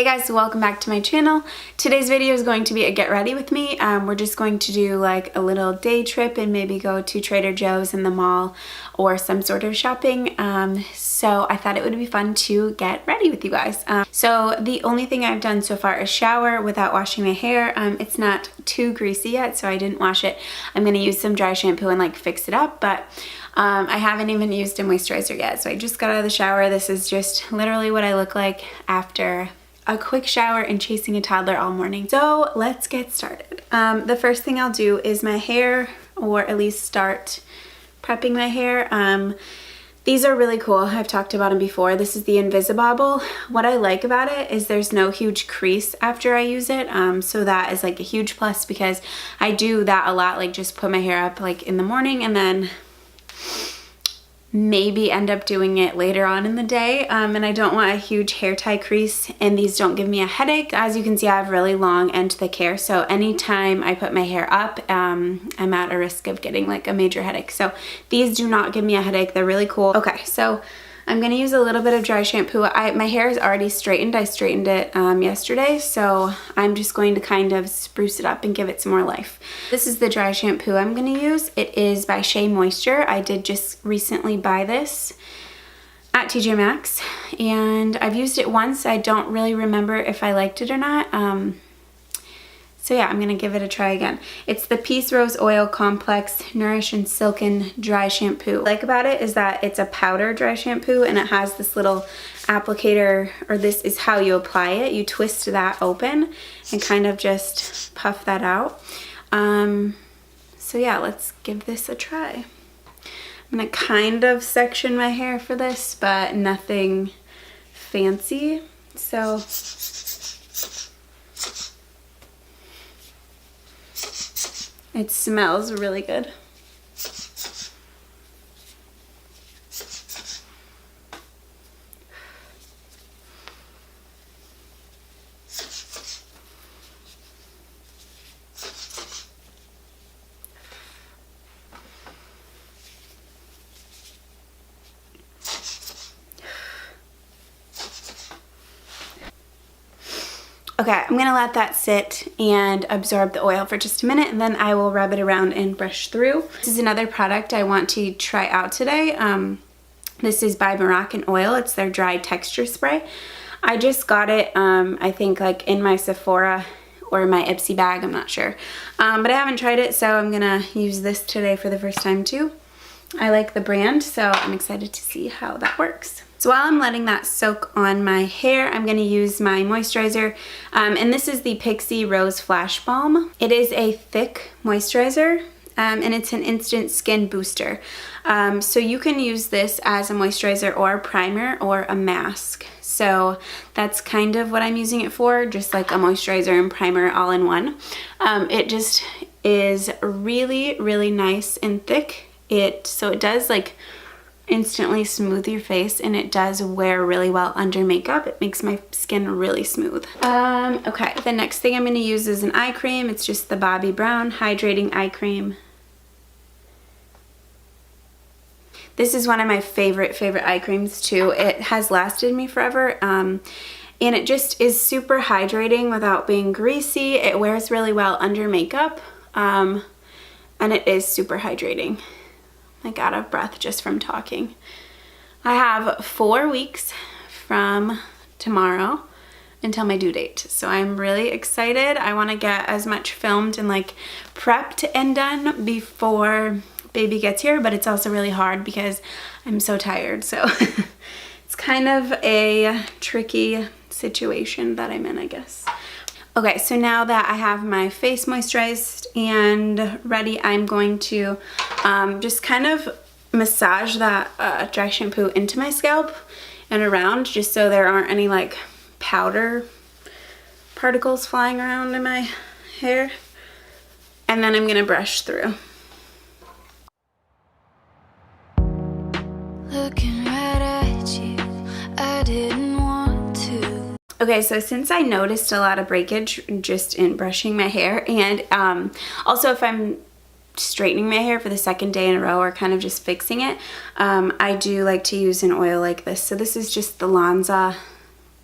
Hey guys, welcome back to my channel. Today's video is going to be a get ready with me. We're just going to do like a little day trip and maybe go to Trader Joe's in the mall or some sort of shopping. So I thought it would be fun to get ready with you guys. So the only thing I've done so far is shower without washing my hair. It's not too greasy yet, so I didn't wash it. I'm gonna use some dry shampoo and like fix it up, but I haven't even used a moisturizer yet. So I just got out of the shower. This is just literally what I look like after a quick shower and chasing a toddler all morning. So let's get started. The first thing I'll do is my hair, or at least start prepping my hair. These are really cool. I've talked about them before. This is the Invisibobble. What I like about it is there's no huge crease after I use it. So that is like a huge plus because I do that a lot, like just put my hair up like in the morning and then maybe end up doing it later on in the day, and I don't want a huge hair tie crease, and these don't give me a headache. As you can see, I have really long and thick hair, so anytime I put my hair up, I'm at a risk of getting like a major headache. So these do not give me a headache. They're really cool. Okay, so I'm gonna use a little bit of dry shampoo. My hair is already straightened. I straightened it yesterday, so I'm just going to kind of spruce it up and give it some more life. This is the dry shampoo I'm gonna use. It is by Shea Moisture. I did just recently buy this at TJ Maxx, and I've used it once. I don't really remember if I liked it or not. So yeah, I'm gonna give it a try again. It's the Peace Rose Oil Complex Nourish and Silken Dry Shampoo. What I like about it is that it's a powder dry shampoo, and it has this little applicator, or this is how you apply it. You twist that open and kind of just puff that out. So yeah, let's give this a try. I'm gonna kind of section my hair for this, but nothing fancy. So it smells really good. Okay, I'm gonna let that sit and absorb the oil for just a minute, and then I will rub it around and brush through. This is another product I want to try out today. This is by Moroccan Oil. It's their dry texture spray. I just got it, I think like in my Sephora or my Ipsy bag, I'm not sure. But I haven't tried it, so I'm gonna use this today for the first time too. I like the brand, so I'm excited to see how that works. So while I'm letting that soak on my hair, I'm gonna use my moisturizer. And this is the Pixi Rose Flash Balm. It is a thick moisturizer, and it's an instant skin booster. So you can use this as a moisturizer or a primer or a mask. So that's kind of what I'm using it for, just like a moisturizer and primer all in one. It just is really, really nice and thick. So it does like instantly smooth your face, and it does wear really well under makeup. It makes my skin really smooth. Okay, the next thing I'm going to use is an eye cream. It's just the Bobbi Brown Hydrating Eye Cream. This is one of my favorite eye creams too. It has lasted me forever, and it just is super hydrating without being greasy. It wears really well under makeup, and it is super hydrating. I got out of breath just from talking. I have 4 weeks from tomorrow until my due date, so I'm really excited. I want to get as much filmed and like prepped and done before baby gets here, but it's also really hard because I'm so tired, so it's kind of a tricky situation that I'm in, I guess. Okay, so now that I have my face moisturized and ready, I'm going to just kind of massage that dry shampoo into my scalp and around, just so there aren't any like powder particles flying around in my hair. And then I'm gonna brush through. Looking right at you, I didn't want to. Okay, so since I noticed a lot of breakage just in brushing my hair, and also if I'm straightening my hair for the second day in a row or kind of just fixing it, I do like to use an oil like this. So this is just the Lanza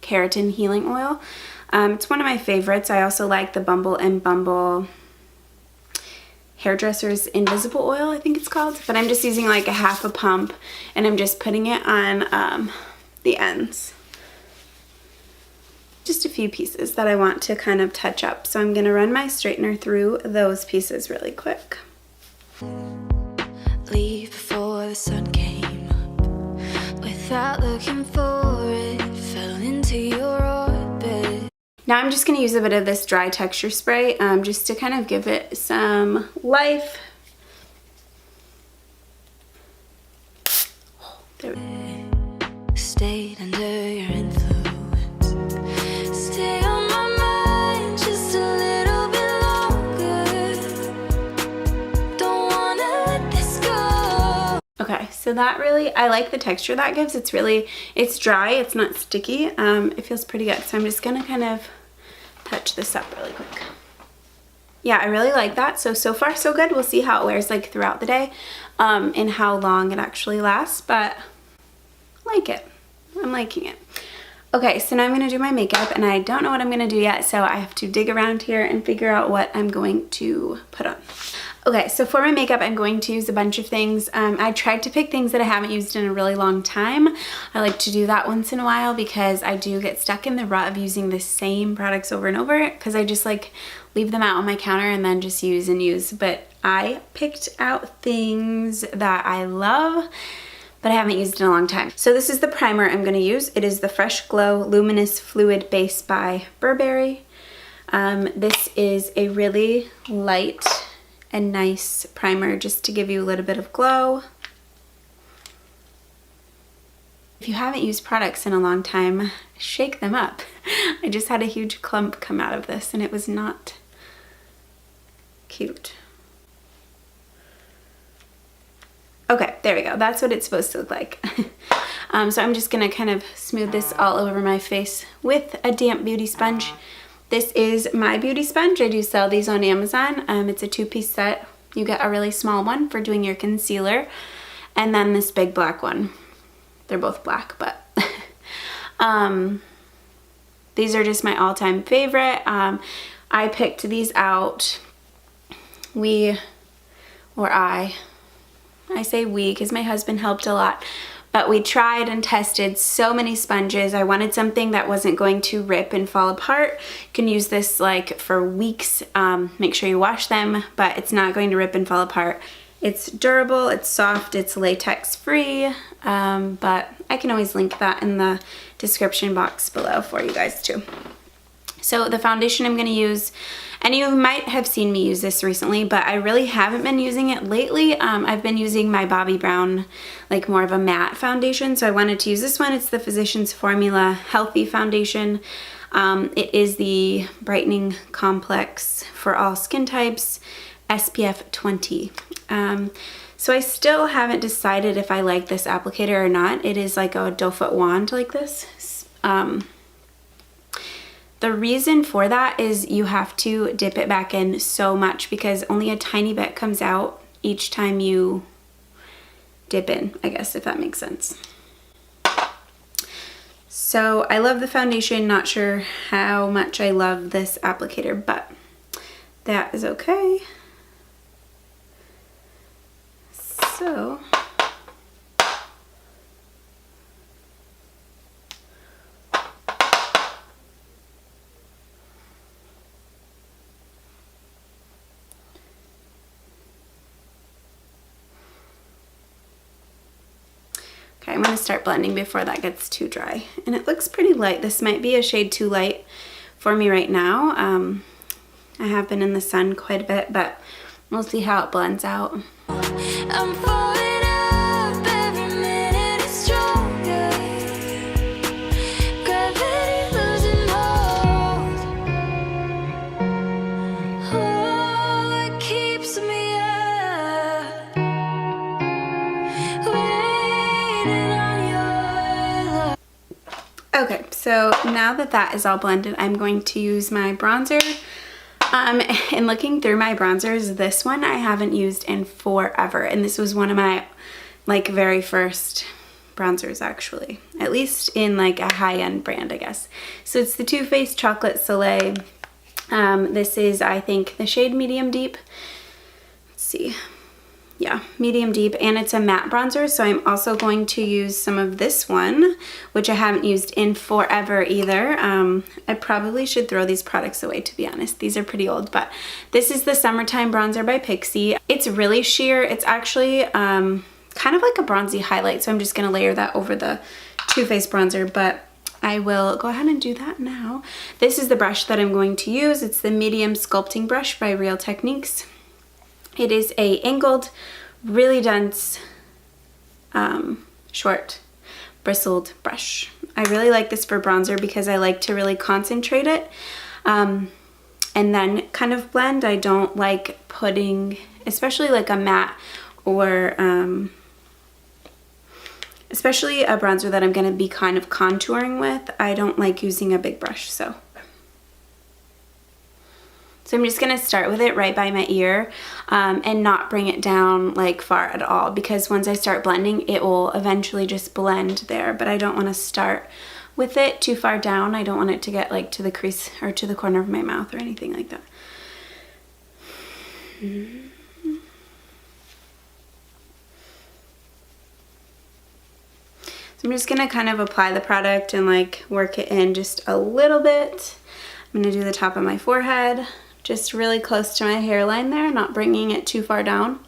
Keratin Healing Oil. It's one of my favorites. I also like the Bumble and Bumble Hairdresser's Invisible Oil, I think it's called. But I'm just using like a half a pump, and I'm just putting it on the ends. Just a few pieces that I want to kind of touch up. So I'm going to run my straightener through those pieces really quick. Leave before the sun came up. Without looking for it, fell into your orbit. Now I'm just going to use a bit of this dry texture spray just to kind of give it some life. Oh, there we go. Stayed under your influence. Stay on my mind just a little bit longer. Don't wanna let this go. Okay, so that really, I like the texture that gives. It's dry, it's not sticky. It feels pretty good. So I'm just gonna kind of touch this up really quick. Yeah, I really like that. So far so good. We'll see how it wears like throughout the day and how long it actually lasts, but I like it. I'm liking it. Okay, so now I'm going to do my makeup, and I don't know what I'm going to do yet, so I have to dig around here and figure out what I'm going to put on. Okay, so for my makeup, I'm going to use a bunch of things. I tried to pick things that I haven't used in a really long time. I like to do that once in a while because I do get stuck in the rut of using the same products over and over because I just like leave them out on my counter and then just use and use. But I picked out things that I love but I haven't used in a long time. So this is the primer I'm going to use. It is the Fresh Glow Luminous Fluid Base by Burberry. This is a really light and nice primer just to give you a little bit of glow. If you haven't used products in a long time, shake them up. I just had a huge clump come out of this and it was not cute. Okay, there we go. That's what it's supposed to look like. So I'm just gonna kind of smooth this all over my face with a damp beauty sponge. This is my beauty sponge. I do sell these on Amazon. It's a 2-piece set. You get a really small one for doing your concealer, and then this big black one. They're both black, but these are just my all-time favorite. I picked these out. I say we because my husband helped a lot, but we tried and tested so many sponges. I wanted something that wasn't going to rip and fall apart. You can use this like for weeks. Make sure you wash them, but it's not going to rip and fall apart. It's durable, it's soft, it's latex free, but I can always link that in the description box below for you guys too. So the foundation I'm going to use, and you might have seen me use this recently, but I really haven't been using it lately. I've been using my Bobbi Brown, like more of a matte foundation, so I wanted to use this one. It's the Physicians Formula Healthy Foundation. It is the Brightening Complex for all skin types, SPF 20. So I still haven't decided if I like this applicator or not. It is like a doe foot wand like this. The reason for that is you have to dip it back in so much because only a tiny bit comes out each time you dip in, I guess, if that makes sense. So I love the foundation, not sure how much I love this applicator, but that is okay. So okay, I'm going to start blending before that gets too dry. And it looks pretty light. This might be a shade too light for me right now. I have been in the sun quite a bit, but we'll see how it blends out. I'm falling up, every minute is stronger. Gravity losing hold. Oh, it keeps me up. Waiting on your love. Okay, so now that that is all blended, I'm going to use my bronzer. And looking through my bronzers, this one I haven't used in forever, and this was one of my like very first bronzers actually, at least in like a high-end brand, I guess. So it's the Too Faced Chocolate Soleil. This is, I think, the shade Medium Deep. Let's see. Yeah, medium deep, and it's a matte bronzer, so I'm also going to use some of this one, which I haven't used in forever either. I probably should throw these products away, to be honest. These are pretty old, but this is the Summertime Bronzer by Pixi. It's really sheer. It's actually kind of like a bronzy highlight, so I'm just going to layer that over the Too Faced bronzer, but I will go ahead and do that now. This is the brush that I'm going to use. It's the Medium Sculpting Brush by Real Techniques. It is a angled, really dense, short, bristled brush. I really like this for bronzer because I like to really concentrate it and then kind of blend. I don't like putting, especially like a matte or especially a bronzer that I'm going to be kind of contouring with. I don't like using a big brush, so I'm just going to start with it right by my ear and not bring it down like far at all, because once I start blending, it will eventually just blend there, but I don't want to start with it too far down. I don't want it to get like to the crease or to the corner of my mouth or anything like that. So I'm just going to kind of apply the product and like work it in just a little bit. I'm going to do the top of my forehead, just really close to my hairline there, not bringing it too far down.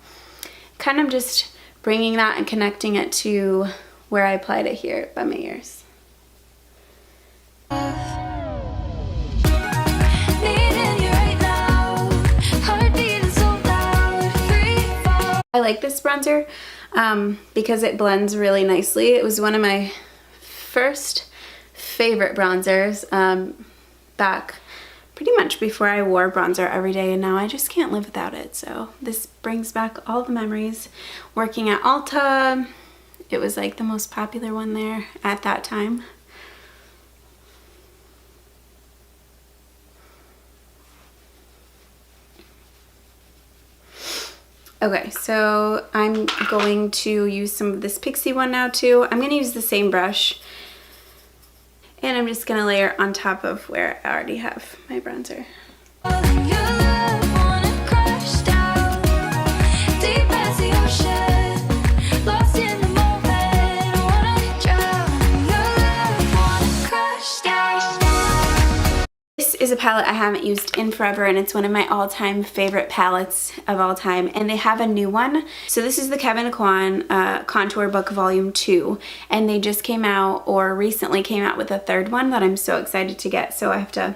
Kind of just bringing that and connecting it to where I applied it here by my ears. I like this bronzer because it blends really nicely. It was one of my first favorite bronzers back pretty much before I wore bronzer every day, and now I just can't live without it. So this brings back all the memories. Working at Ulta, it was like the most popular one there at that time. Okay, so I'm going to use some of this Pixi one now too. I'm going to use the same brush, and I'm just going to layer on top of where I already have my bronzer. This is a palette I haven't used in forever, and it's one of my all-time favorite palettes of all time, and they have a new one. So this is the Kevyn Aucoin Contour Book Volume 2, and they just came out, or recently came out, with a third one that I'm so excited to get, so I have to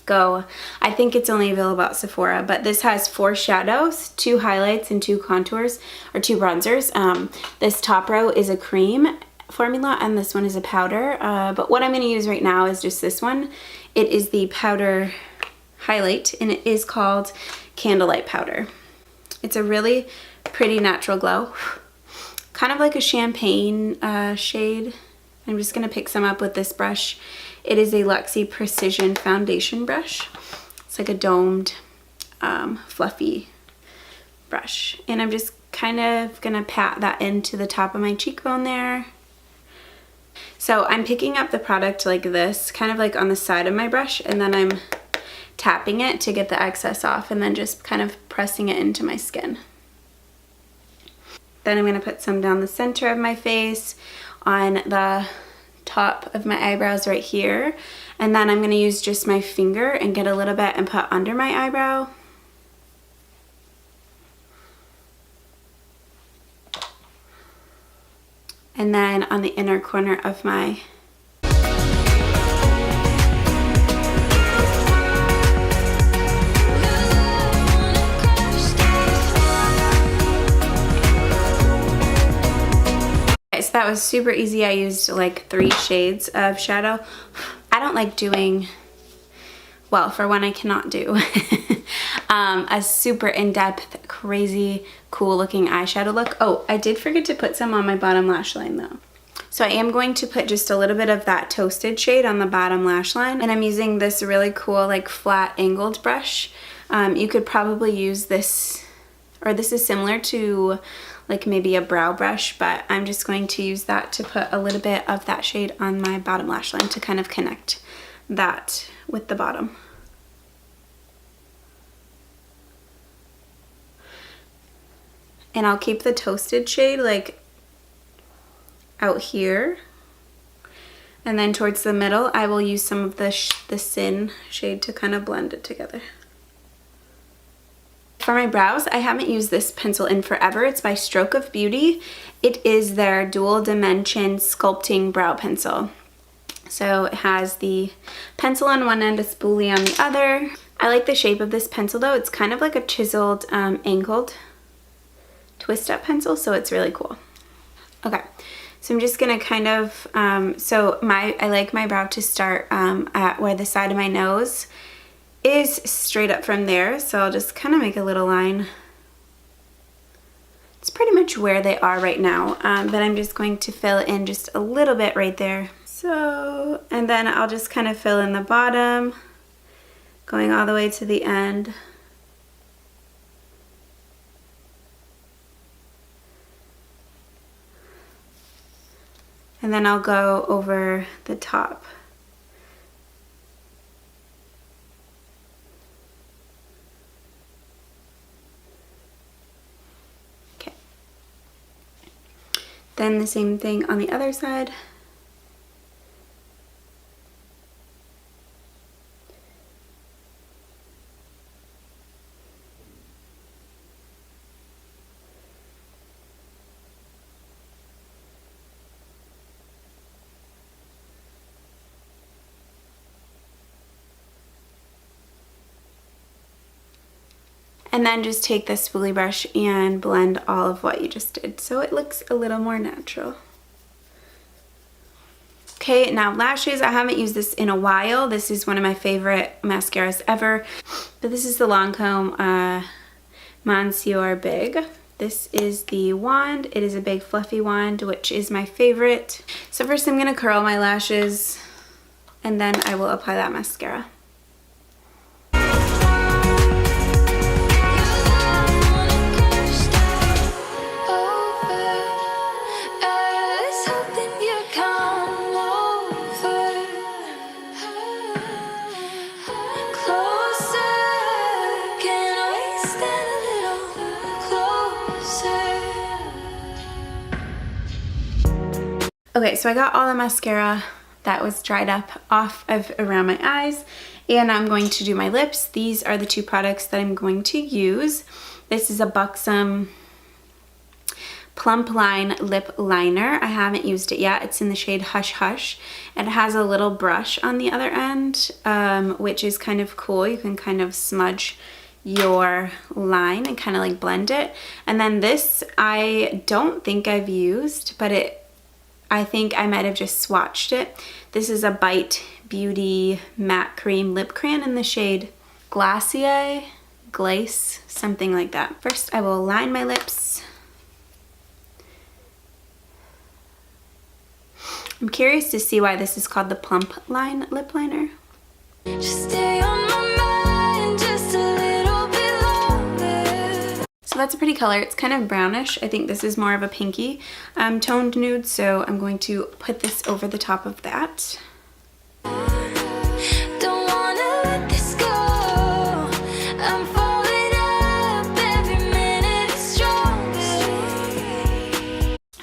go. I think it's only available at Sephora, but this has 4 shadows, 2 highlights, and 2 contours, or 2 bronzers. This top row is a cream formula, and this one is a powder, but what I'm going to use right now is just this one. It is the powder highlight, and it is called Candlelight Powder. It's a really pretty natural glow, kind of like a champagne shade. I'm just going to pick some up with this brush. It is a Luxie Precision Foundation brush. It's like a domed, fluffy brush, and I'm just kind of going to pat that into the top of my cheekbone there. So I'm picking up the product like this, kind of like on the side of my brush, and then I'm tapping it to get the excess off, and then just kind of pressing it into my skin. Then I'm going to put some down the center of my face, on the top of my eyebrows right here, and then I'm going to use just my finger and get a little bit and put under my eyebrow. And then on the inner corner of my so that was super easy. I used like 3 shades of shadow. I don't like doing, well, for one, I cannot do a super in-depth, crazy, cool looking eyeshadow look. Oh, I did forget to put some on my bottom lash line though. So I am going to put just a little bit of that toasted shade on the bottom lash line, and I'm using this really cool like flat angled brush. You could probably use this, or this is similar to like maybe a brow brush, but I'm just going to use that to put a little bit of that shade on my bottom lash line to kind of connect that with the bottom. And I'll keep the Toasted shade like out here. And then towards the middle, I will use some of the Sin shade to kind of blend it together. For my brows, I haven't used this pencil in forever. It's by Stroke of Beauty. It is their dual dimension sculpting brow pencil. So it has the pencil on one end, a spoolie on the other. I like the shape of this pencil though. It's kind of like a chiseled, angled twist up pencil, so it's really cool. Okay, so I'm just gonna kind of, I like my brow to start at where the side of my nose is straight up from there, so I'll just kind of make a little line. It's pretty much where they are right now, but I'm just going to fill in just a little bit right there. So, and then I'll just kind of fill in the bottom, going all the way to the end. And then I'll go over the top. Then the same thing on the other side. And then just take the spoolie brush and blend all of what you just did so it looks a little more natural. Okay, now lashes. I haven't used this in a while. This is one of my favorite mascaras ever. But this is the Lancome Monsieur Big. This is the wand. It is a big fluffy wand, which is my favorite. So first I'm going to curl my lashes and then I will apply that mascara. Okay, so I got all the mascara that was dried up off of around my eyes, and I'm going to do my lips. These are the two products that I'm going to use. This is a Buxom Plump Line Lip Liner. I haven't used it yet. It's in the shade Hush Hush. It has a little brush on the other end, which is kind of cool. You can kind of smudge your line and kind of like blend it. And then this, I don't think I've used, but I think I might have just swatched it. This is a Bite Beauty Matte Cream Lip Crayon in the shade Glacier, Glace, something like that. First, I will line my lips. I'm curious to see why this is called the Plump Line Lip Liner. Just stay on my mind just a little bit longer. So that's a pretty color. It's kind of brownish. I think this is more of a pinky toned nude, so I'm going to put this over the top of that.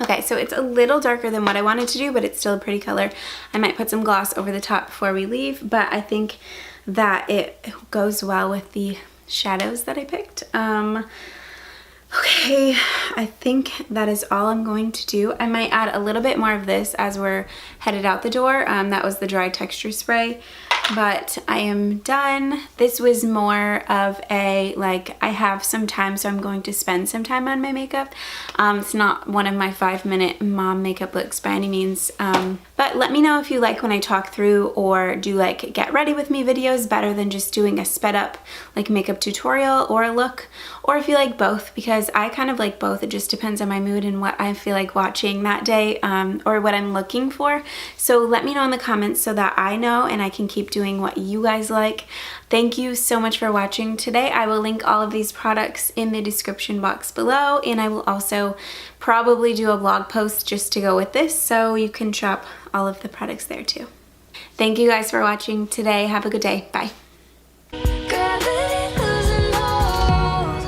Okay, so it's a little darker than what I wanted to do, but it's still a pretty color. I might put some gloss over the top before we leave, but I think that it goes well with the shadows that I picked. Okay, I think that is all I'm going to do. I might add a little bit more of this as we're headed out the door. That was the dry texture spray, but I am done. This was more of a, like, I have some time, so I'm going to spend some time on my makeup. It's not one of my 5-minute mom makeup looks by any means, but let me know if you like when I talk through or do like get ready with me videos better than just doing a sped up like makeup tutorial or a look, or if you like both, because I kind of like both. It just depends on my mood and what I feel like watching that day, or what I'm looking for. So let me know in the comments so that I know and I can keep doing what you guys like. Thank you so much for watching today. I will link all of these products in the description box below, and I will also probably do a blog post just to go with this, so you can shop all of the products there too. Thank you guys for watching today. Have a good day. Bye. Gravity losing hold.